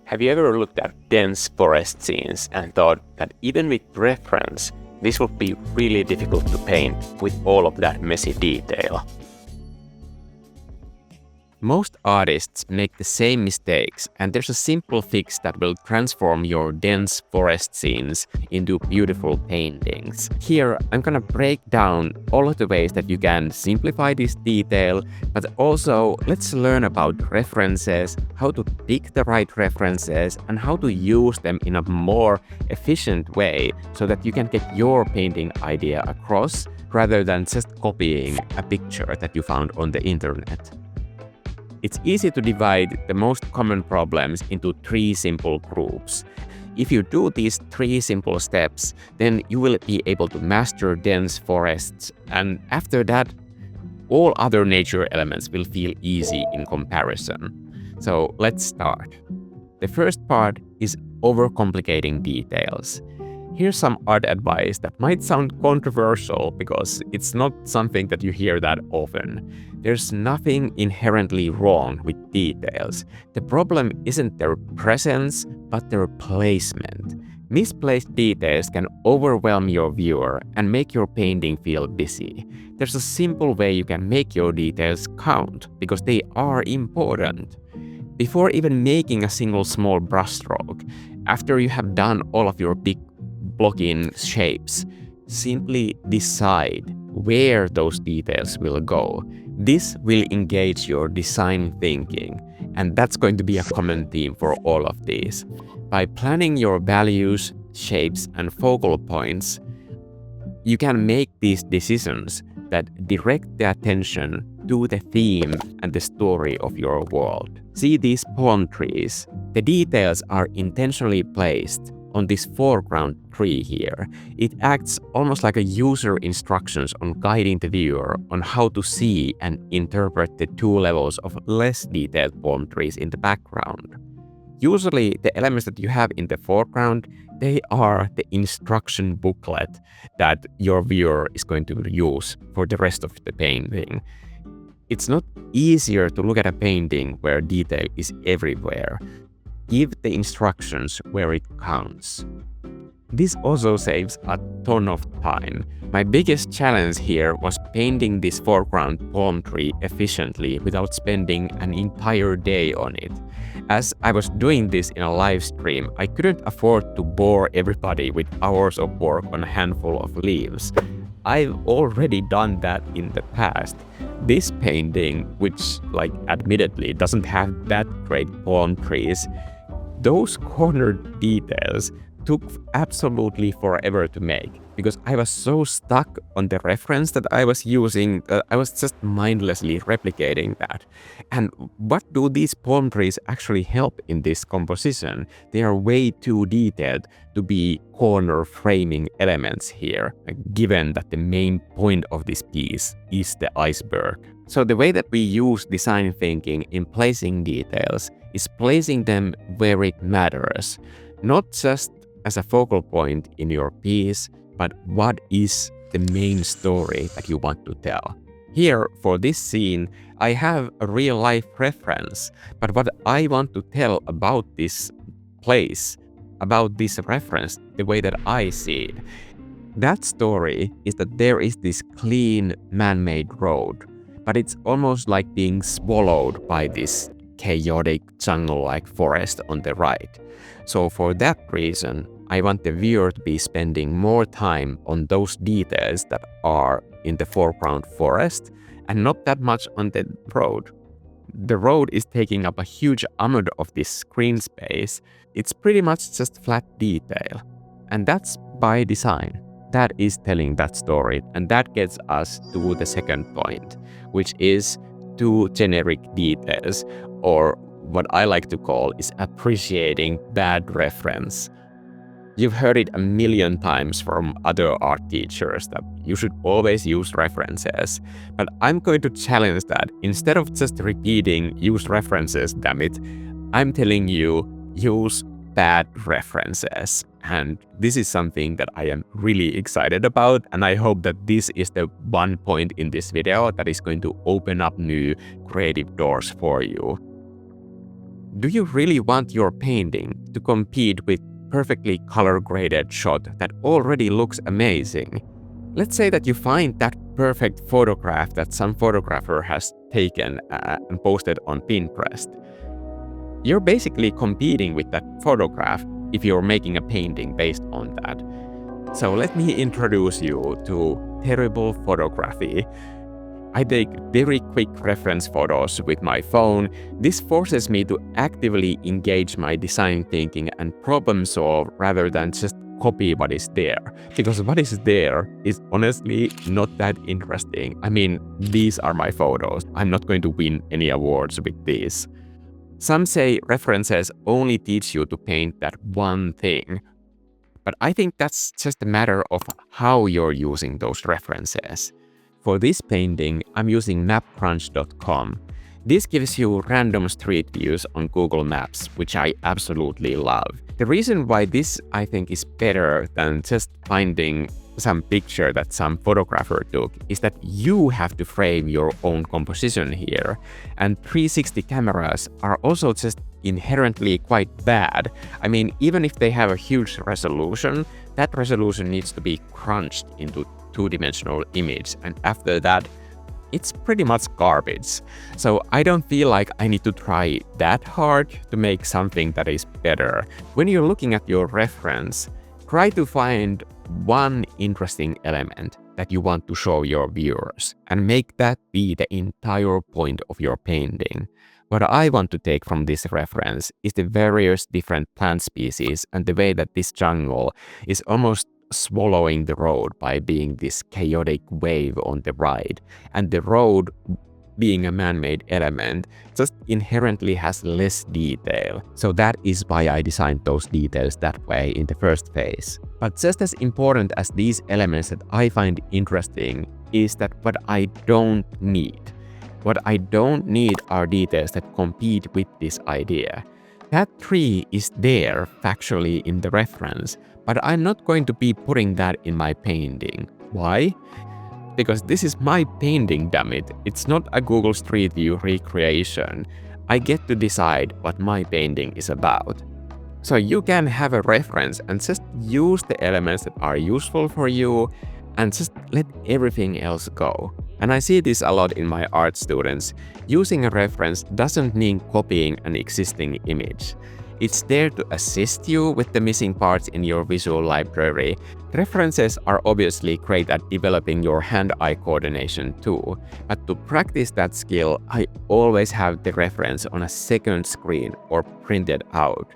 Have you ever looked at dense forest scenes and thought that even with reference, this would be really difficult to paint with all of that messy detail? Most artists make the same mistakes, and there's a simple fix that will transform your dense forest scenes into beautiful paintings. Here, I'm gonna break down all of the ways that you can simplify this detail, but also let's learn about references, how to pick the right references, and how to use them in a more efficient way so that you can get your painting idea across rather than just copying a picture that you found on the internet. It's easy to divide the most common problems into 3 simple groups. If you do these 3 simple steps, then you will be able to master dense forests, and after that, all other nature elements will feel easy in comparison. So let's start. The first part is overcomplicating details. Here's some art advice that might sound controversial because it's not something that you hear that often. There's nothing inherently wrong with details. The problem isn't their presence, but their placement. Misplaced details can overwhelm your viewer and make your painting feel busy. There's a simple way you can make your details count because they are important. Before even making a single small brushstroke, after you have done all of your big block-in shapes, simply decide where those details will go. This will engage your design thinking, and that's going to be a common theme for all of these. By planning your values, shapes, and focal points, you can make these decisions that direct the attention to the theme and the story of your world. See these palm trees. The details are intentionally placed on this foreground tree here. It acts almost like a user instructions on guiding the viewer on how to see and interpret the 2 levels of less detailed palm trees in the background. Usually, the elements that you have in the foreground, they are the instruction booklet that your viewer is going to use for the rest of the painting. It's not easier to look at a painting where detail is everywhere. Give the instructions where it counts. This also saves a ton of time. My biggest challenge here was painting this foreground palm tree efficiently without spending an entire day on it. As I was doing this in a live stream, I couldn't afford to bore everybody with hours of work on a handful of leaves. I've already done that in the past. This painting, which admittedly doesn't have that great palm trees, those corner details took absolutely forever to make because I was so stuck on the reference that I was using. I was just mindlessly replicating that. And what do these palm trees actually help in this composition? They are way too detailed to be corner framing elements here, given that the main point of this piece is the iceberg. So the way that we use design thinking in placing details is placing them where it matters, not just as a focal point in your piece, but what is the main story that you want to tell. Here, for this scene, I have a real-life reference, but what I want to tell about this place, about this reference, the way that I see it, that story is that there is this clean, man-made road, but it's almost like being swallowed by this chaotic jungle-like forest on the right. So for that reason, I want the viewer to be spending more time on those details that are in the foreground forest and not that much on the road. The road is taking up a huge amount of this screen space. It's pretty much just flat detail. And that's by design. That is telling that story, and that gets us to the second point, which is 2 generic details, or what I like to call is appreciating bad reference. You've heard it a million times from other art teachers that you should always use references, but I'm going to challenge that. Instead of just repeating use references, damn it, I'm telling you use bad references. And this is something that I am really excited about, and I hope that this is the one point in this video that is going to open up new creative doors for you. do you really want your painting to compete with perfectly color-graded shot that already looks amazing? Let's say that you find that perfect photograph that some photographer has taken and posted on Pinterest. You're basically competing with that photograph if you're making a painting based on that. So let me introduce you to terrible photography. I take very quick reference photos with my phone. This forces me to actively engage my design thinking and problem solve rather than just copy what is there. Because what is there is honestly not that interesting. I mean, these are my photos. I'm not going to win any awards with these. Some say references only teach you to paint that one thing. But I think that's just a matter of how you're using those references. For this painting, I'm using mapcrunch.com. This gives you random street views on Google Maps, which I absolutely love. The reason why this, I think, is better than just finding some picture that some photographer took is that you have to frame your own composition here. And 360 cameras are also just inherently quite bad. I mean, even if they have a huge resolution, that resolution needs to be crunched into two-dimensional image, and after that, it's pretty much garbage. So I don't feel like I need to try that hard to make something that is better. When you're looking at your reference, try to find one interesting element that you want to show your viewers and make that be the entire point of your painting. What I want to take from this reference is the various different plant species and the way that this jungle is almost swallowing the road by being this chaotic wave on the ride. And the road, being a man-made element, just inherently has less detail. So that is why I designed those details that way in the first phase. But just as important as these elements that I find interesting is that what I don't need. What I don't need are details that compete with this idea. That tree is there factually in the reference, but I'm not going to be putting that in my painting. Why? Because this is my painting, damn it. It's not a Google Street View recreation. I get to decide what my painting is about. So you can have a reference and just use the elements that are useful for you and just let everything else go. And I see this a lot in my art students. Using a reference doesn't mean copying an existing image. It's there to assist you with the missing parts in your visual library. References are obviously great at developing your hand-eye coordination too, but to practice that skill, I always have the reference on a second screen or printed out.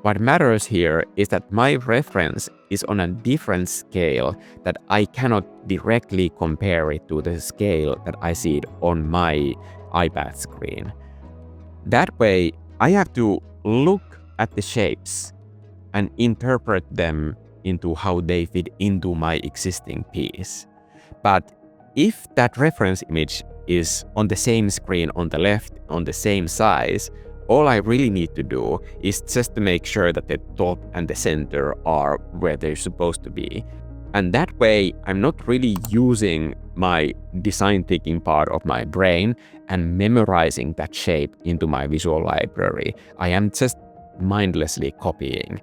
What matters here is that my reference is on a different scale that I cannot directly compare it to the scale that I see it on my iPad screen. That way, I have to look at the shapes and interpret them into how they fit into my existing piece. But if that reference image is on the same screen on the left, on the same size, all I really need to do is just to make sure that the top and the center are where they're supposed to be. And that way, I'm not really using my design thinking part of my brain and memorizing that shape into my visual library. I am just mindlessly copying.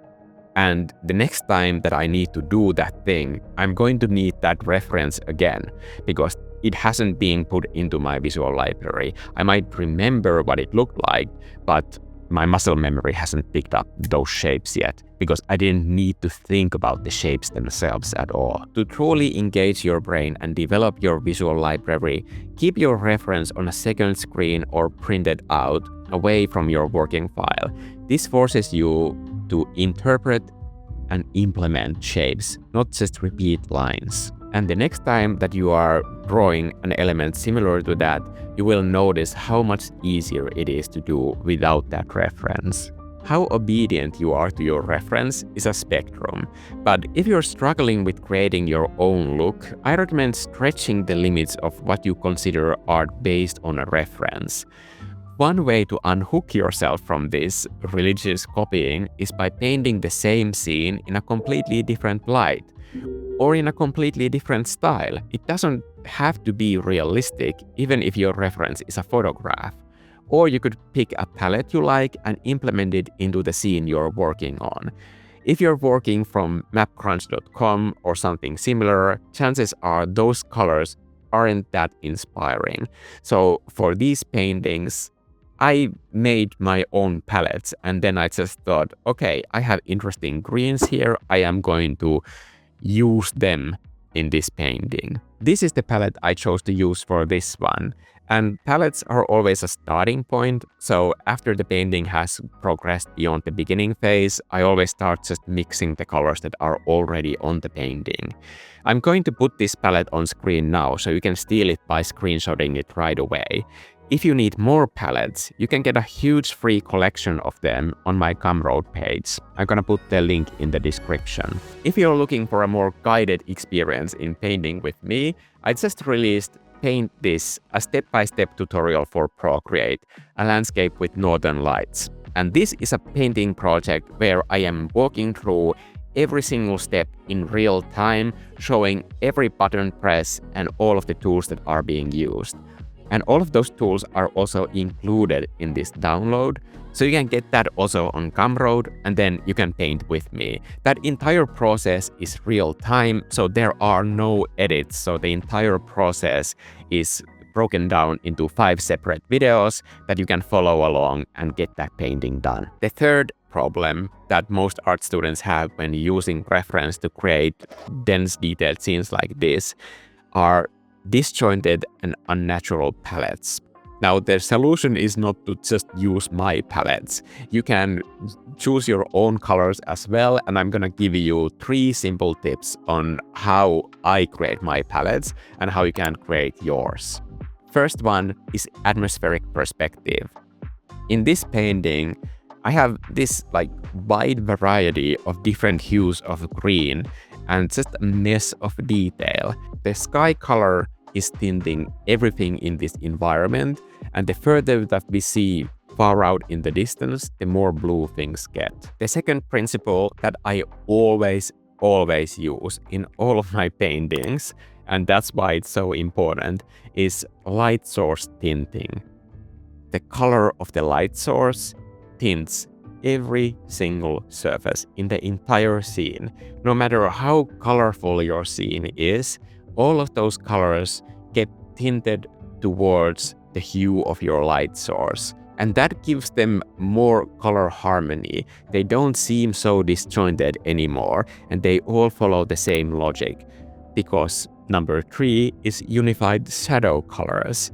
And the next time that I need to do that thing, I'm going to need that reference again because it hasn't been put into my visual library. I might remember what it looked like, but my muscle memory hasn't picked up those shapes yet because I didn't need to think about the shapes themselves at all. To truly engage your brain and develop your visual library, keep your reference on a second screen or printed out away from your working file. This forces you to interpret and implement shapes, not just repeat lines. And the next time that you are drawing an element similar to that, you will notice how much easier it is to do without that reference. How obedient you are to your reference is a spectrum, but if you're struggling with creating your own look, I recommend stretching the limits of what you consider art based on a reference. One way to unhook yourself from this religious copying is by painting the same scene in a completely different light or in a completely different style. It doesn't have to be realistic, even if your reference is a photograph. Or you could pick a palette you like and implement it into the scene you're working on. If you're working from mapcrunch.com or something similar, chances are those colors aren't that inspiring. So for these paintings, I made my own palettes, and then I just thought, okay, I have interesting greens here. I am going to use them in this painting. This is the palette I chose to use for this one. And palettes are always a starting point, so after the painting has progressed beyond the beginning phase, I always start just mixing the colors that are already on the painting. I'm going to put this palette on screen now, so you can steal it by screenshotting it right away. If you need more palettes, you can get a huge free collection of them on my Gumroad page. I'm gonna put the link in the description. If you're looking for a more guided experience in painting with me, I just released Paint This, a step-by-step tutorial for Procreate, a landscape with northern lights. And this is a painting project where I am walking through every single step in real time, showing every button press and all of the tools that are being used. And all of those tools are also included in this download, so you can get that also on Gumroad, and then you can paint with me. That entire process is real time, so there are no edits, so the entire process is broken down into 5 separate videos that you can follow along and get that painting done. The third problem that most art students have when using reference to create dense detailed scenes like this are disjointed and unnatural palettes. Now, the solution is not to just use my palettes. You can choose your own colors as well, and I'm gonna give you 3 simple tips on how I create my palettes and how you can create yours. First one is atmospheric perspective. In this painting, I have this wide variety of different hues of green and just a mess of detail. The sky color is tinting everything in this environment, and the further that we see far out in the distance, the more blue things get. The second principle that I always use in all of my paintings, and that's why it's so important, is light source tinting. The color of the light source tints every single surface in the entire scene. No matter how colorful your scene is, all of those colors get tinted towards the hue of your light source. And that gives them more color harmony. They don't seem so disjointed anymore, and they all follow the same logic. Because number 3 is unified shadow colors.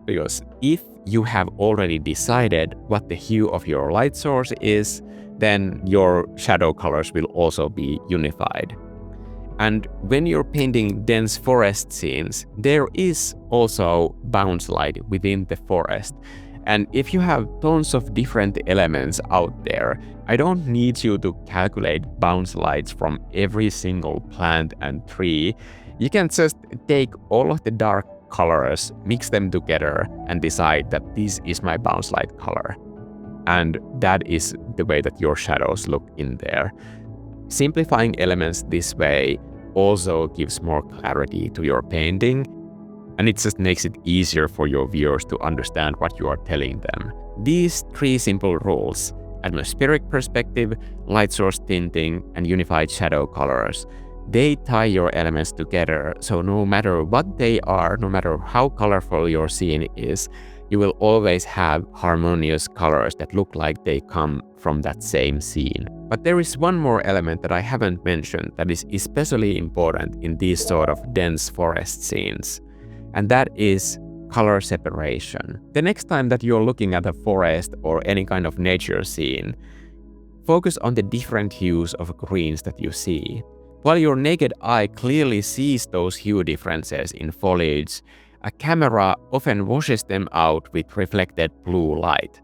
Because if you have already decided what the hue of your light source is, then your shadow colors will also be unified. And when you're painting dense forest scenes, there is also bounce light within the forest. And if you have tons of different elements out there, I don't need you to calculate bounce lights from every single plant and tree. You can just take all of the dark colors, mix them together, and decide that this is my bounce light color. And that is the way that your shadows look in there. Simplifying elements this way also gives more clarity to your painting, and it just makes it easier for your viewers to understand what you are telling them. These 3 simple rules, atmospheric perspective, light source tinting, and unified shadow colors, they tie your elements together, so no matter what they are, no matter how colorful your scene is, you will always have harmonious colors that look like they come from that same scene. But there is one more element that I haven't mentioned that is especially important in these sort of dense forest scenes, and that is color separation. The next time that you're looking at a forest or any kind of nature scene, focus on the different hues of greens that you see. While your naked eye clearly sees those hue differences in foliage, a camera often washes them out with reflected blue light.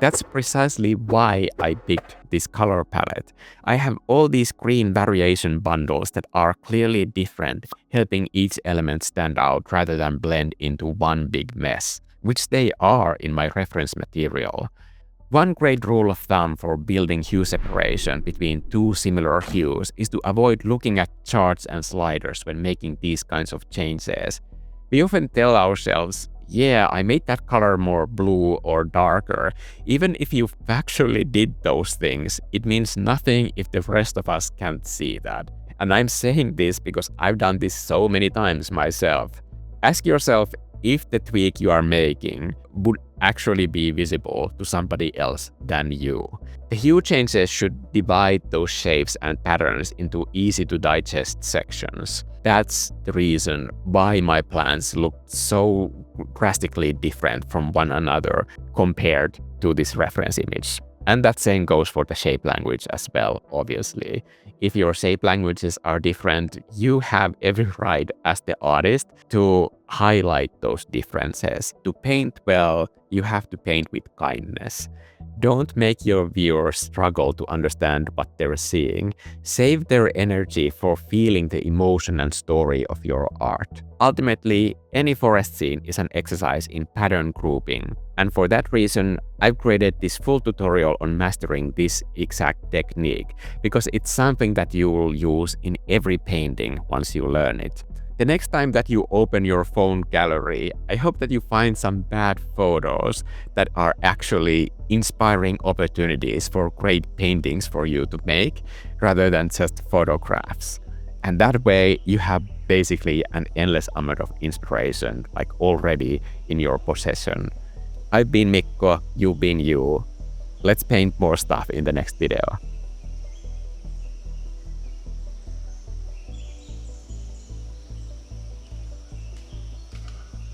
That's precisely why I picked this color palette. I have all these green variation bundles that are clearly different, helping each element stand out rather than blend into one big mess, which they are in my reference material. One great rule of thumb for building hue separation between 2 similar hues is to avoid looking at charts and sliders when making these kinds of changes. We often tell ourselves, yeah, I made that color more blue or darker. Even if you actually did those things, it means nothing if the rest of us can't see that. And I'm saying this because I've done this so many times myself. Ask yourself if the tweak you are making would actually be visible to somebody else than you. The hue changes should divide those shapes and patterns into easy to digest sections. That's the reason why my plants look so drastically different from one another compared to this reference image. And that same goes for the shape language as well, obviously. If your shape languages are different, you have every right as the artist to highlight those differences. To paint well, you have to paint with kindness. Don't make your viewers struggle to understand what they're seeing. Save their energy for feeling the emotion and story of your art. Ultimately, any forest scene is an exercise in pattern grouping. And for that reason, I've created this full tutorial on mastering this exact technique, because it's something that you will use in every painting once you learn it. The next time that you open your phone gallery, I hope that you find some bad photos that are actually inspiring opportunities for great paintings for you to make, rather than just photographs. And that way you have basically an endless amount of inspiration like already in your possession. I've been Mikko, you've been you. Let's paint more stuff in the next video.